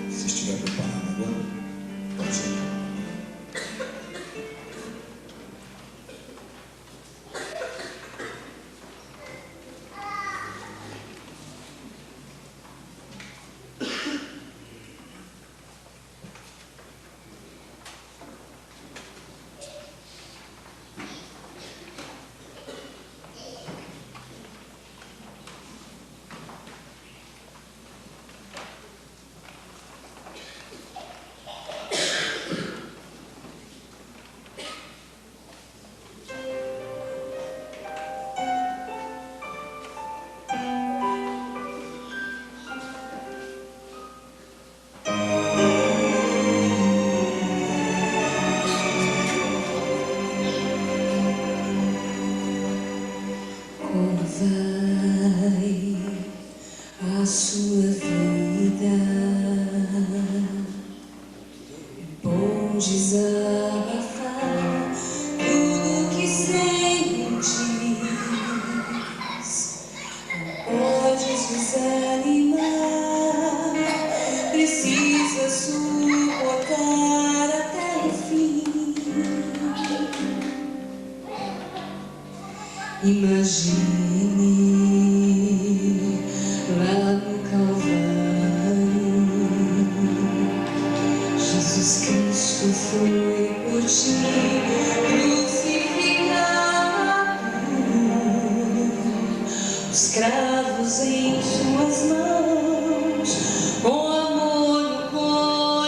[SPEAKER 1] Se estiver preparado agora, pode ser.
[SPEAKER 9] A sua vida, bom desabafar tudo que sentes, podes desanimar, precisa suportar até o fim. Imagine lá no Calvário, Jesus Cristo foi por ti crucificado, os cravos em suas mãos, com amor no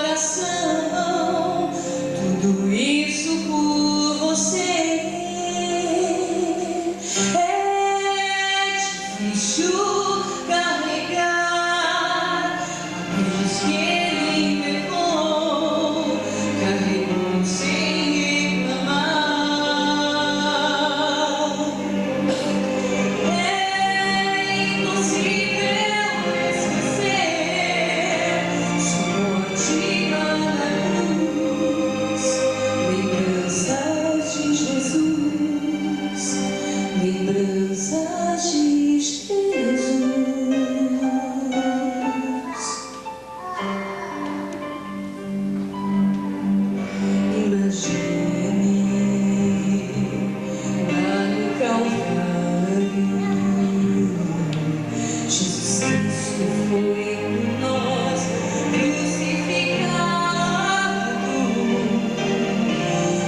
[SPEAKER 9] coração, tudo isso por você.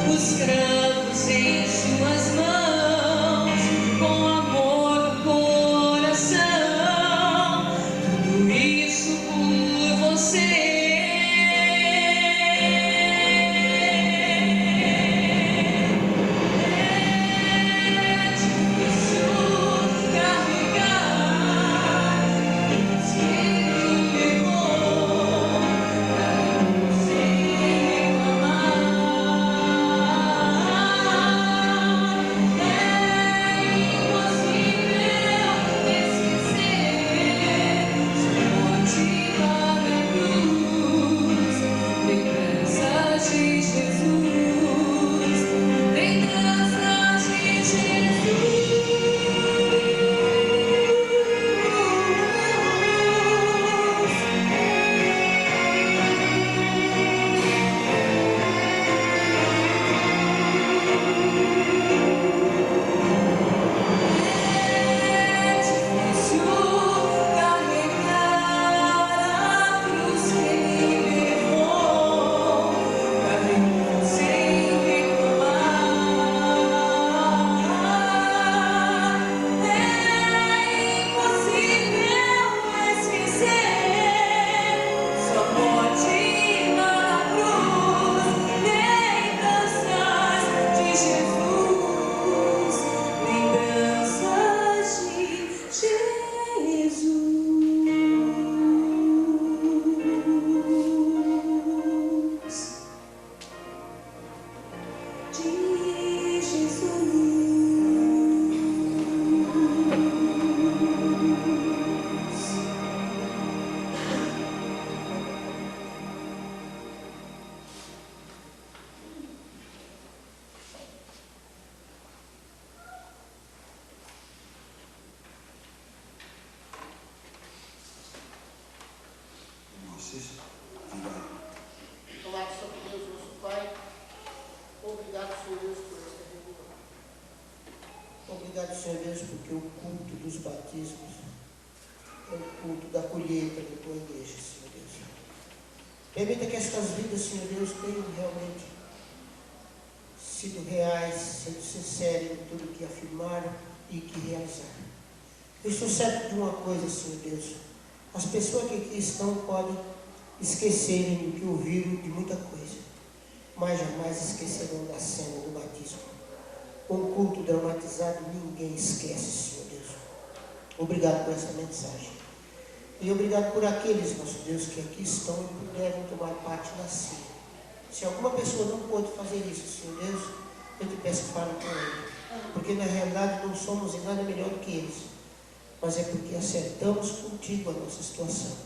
[SPEAKER 9] Os cravos em suas mãos, com amor
[SPEAKER 10] Obrigado, Senhor Deus, porque o culto dos batismos é o culto da colheita da tua igreja, Senhor Deus. Permita que estas vidas, Senhor Deus, tenham realmente sido reais, sendo sinceras em tudo que afirmaram e que realizaram. Eu estou certo de uma coisa, Senhor Deus. As pessoas que aqui estão podem esquecerem do que ouviram de muita coisa, mas jamais esquecerão da cena do batismo. Um culto dramatizado ninguém esquece, Senhor Deus. Obrigado por essa mensagem. E obrigado por aqueles, nosso Deus, que aqui estão e puderam tomar parte da ceia. Se alguma pessoa não pôde fazer isso, Senhor Deus, eu te peço que fale com ele. Porque na realidade não somos em nada melhor do que eles. Mas é porque acertamos contigo a nossa situação.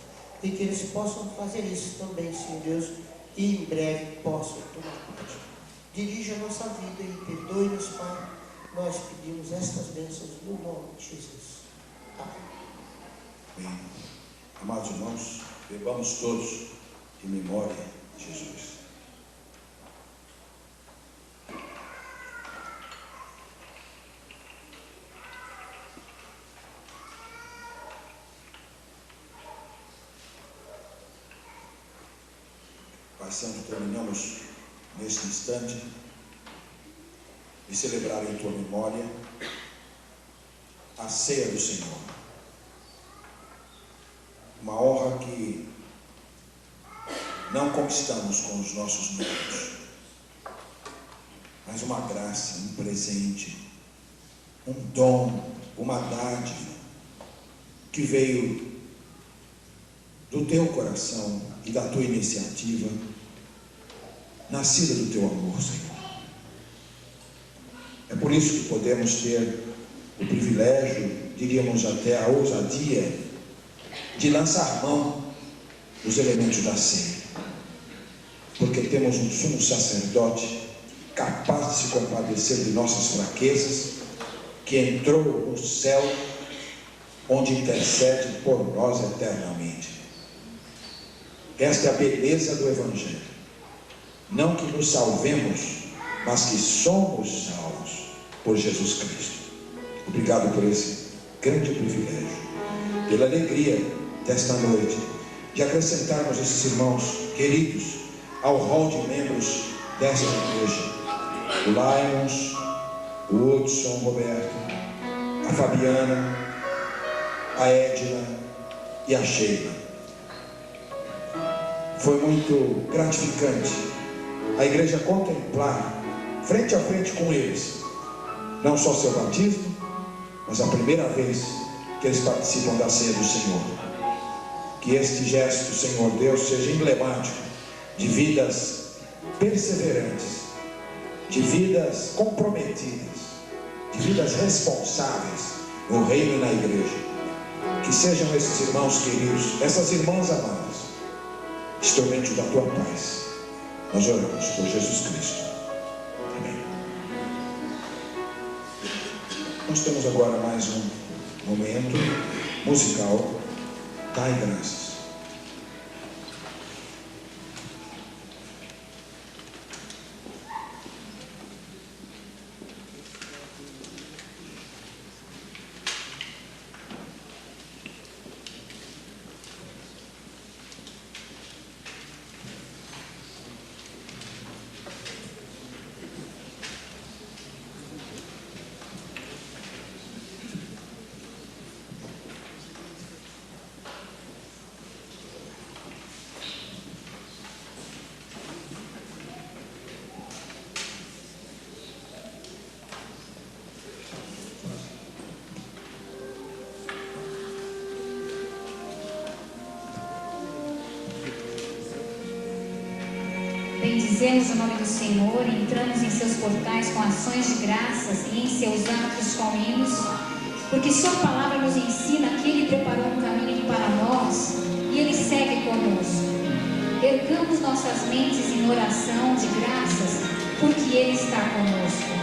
[SPEAKER 10] E que eles possam fazer isso também, Senhor Deus, e em breve possam tomar parte. Dirija a nossa vida e perdoe-nos, Pai. Nós pedimos estas bênçãos no nome de Jesus. Amém.
[SPEAKER 1] Bem, amados irmãos, bebamos todos em memória de Jesus. Pai Santo, terminamos neste instante de celebrar em tua memória a ceia do Senhor. Uma honra que não conquistamos com os nossos méritos, mas uma graça, um presente, um dom, uma dádiva que veio do teu coração e da tua iniciativa, nascida do teu amor, Senhor. É por isso que podemos ter o privilégio, diríamos até a ousadia, de lançar mão dos elementos da ceia, porque temos um sumo sacerdote capaz de se compadecer de nossas fraquezas, que entrou no céu, onde intercede por nós eternamente. Esta é a beleza do Evangelho. Não que nos salvemos, mas que somos salvos por Jesus Cristo. Obrigado por esse grande privilégio, pela alegria desta noite, de acrescentarmos esses irmãos queridos ao rol de membros desta igreja. O Lyons, o Hudson Roberto, a Fabiana, a Edna e a Sheila. Foi muito gratificante a igreja contemplar, frente a frente com eles, não só seu batismo, mas a primeira vez que eles participam da ceia do Senhor. Que este gesto, Senhor Deus, seja emblemático de vidas perseverantes, de vidas comprometidas, de vidas responsáveis no reino e na igreja. Que sejam esses irmãos queridos, essas irmãs amadas, instrumentos da tua paz. Nós oramos por Jesus Cristo. Amém. Nós temos agora mais um momento musical. Dai graças.
[SPEAKER 8] Bendizemos o nome do Senhor e entramos em seus portais com ações de graças e em seus atos com hinos, porque sua palavra nos ensina que Ele preparou um caminho para nós e Ele segue conosco. Ergamos nossas mentes em oração de graças, porque Ele está conosco.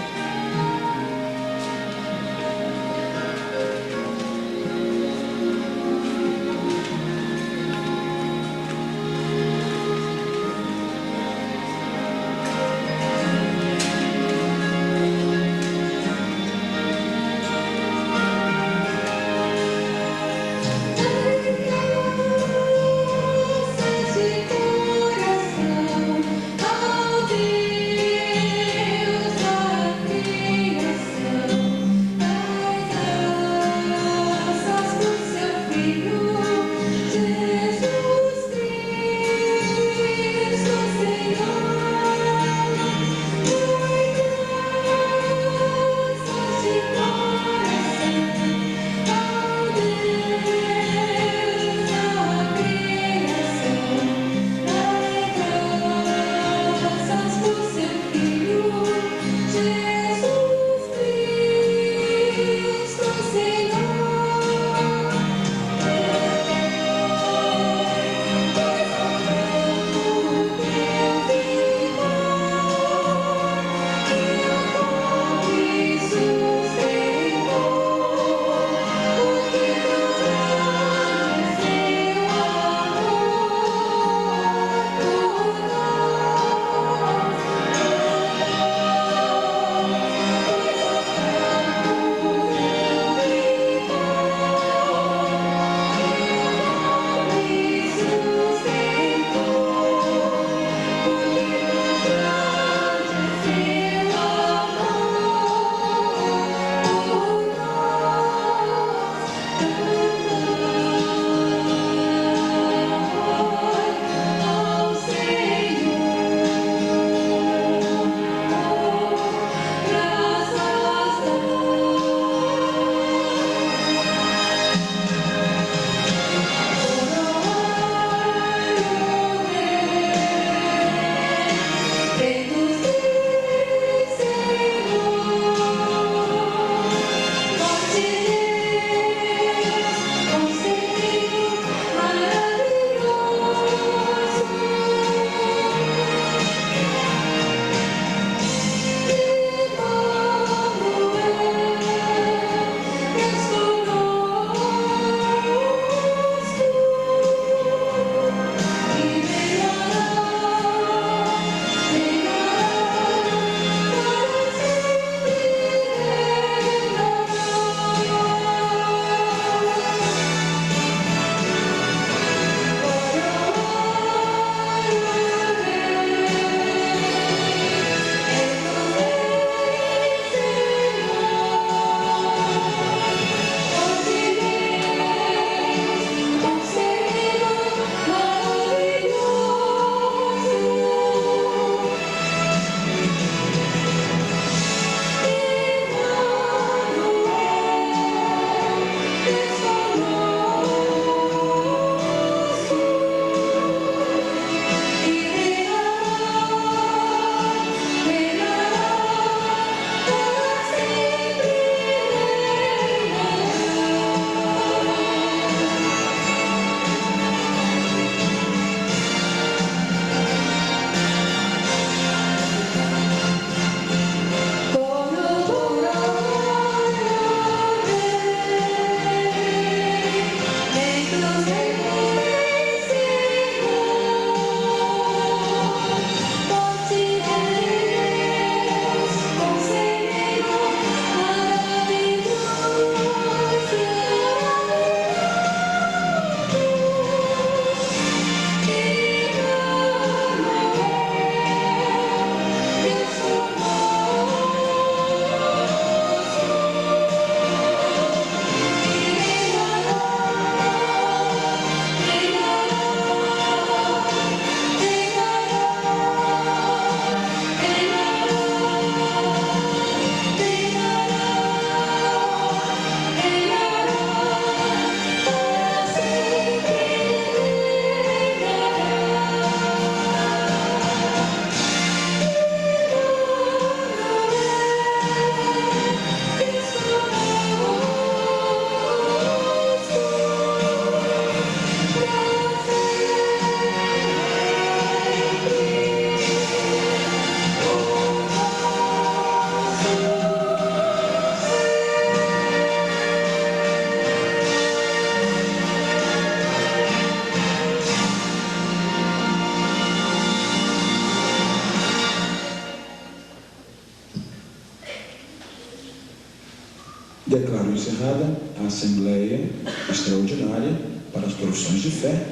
[SPEAKER 1] Declaro encerrada a Assembleia Extraordinária para as profissões de fé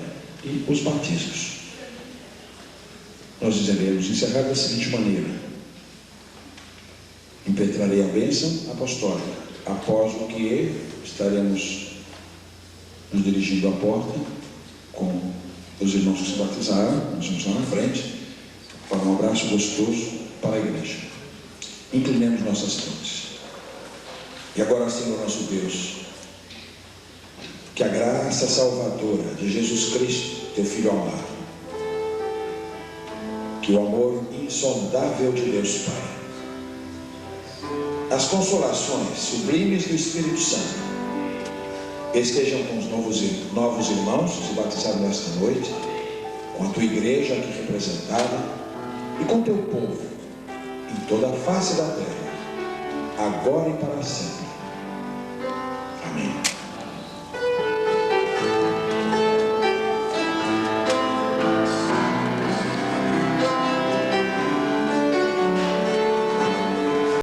[SPEAKER 1] e os batismos. Nós dizeremos encerrada da seguinte maneira: impetrarei a bênção apostólica, após o que estaremos nos dirigindo à porta com os irmãos que se batizaram. Nós vamos lá na frente para um abraço gostoso para a igreja. Inclinemos nossas frontes. E agora, Senhor nosso Deus, que a graça salvadora de Jesus Cristo, teu Filho amado, que o amor insondável de Deus Pai, as consolações sublimes do Espírito Santo estejam com os novos irmãos que se batizaram nesta noite, com a tua igreja aqui representada e com teu povo em toda a face da terra, agora e para sempre. Amém.